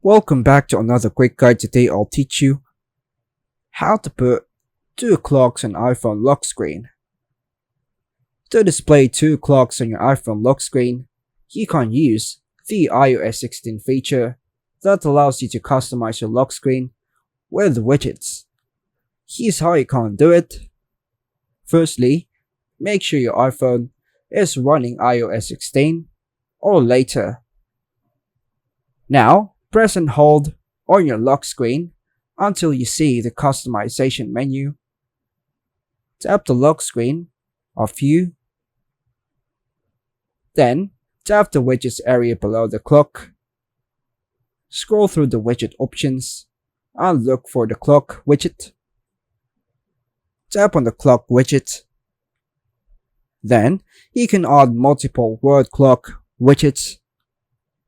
Welcome back to another quick guide. Today I'll teach you how to put two clocks on iPhone lock screen. To display two clocks on your iPhone lock screen, you can use the iOS 16 feature that allows you to customize your lock screen with widgets. Here's how you can do it. Firstly, make sure your iPhone is running iOS 16 or later. Now, press and hold on your lock screen until you see the customization menu. Tap the lock screen of View. Then, tap the widgets area below the clock. Scroll through the widget options and look for the clock widget. Tap on the clock widget. Then, you can add multiple word clock widgets.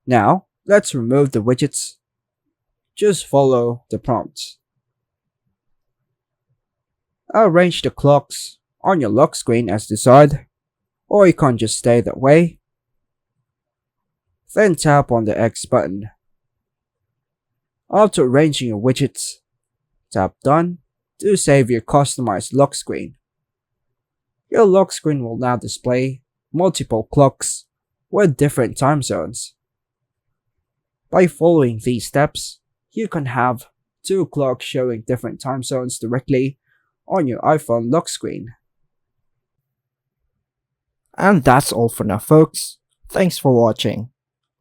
Now, let's remove the widgets. Just follow the prompts. Arrange the clocks on your lock screen as desired, or you can just stay that way. Then tap on the X button. After arranging your widgets, tap Done to save your customized lock screen. Your lock screen will now display multiple clocks with different time zones. By following these steps, you can have two clocks showing different time zones directly on your iPhone lock screen. And that's all for now, folks. Thanks for watching.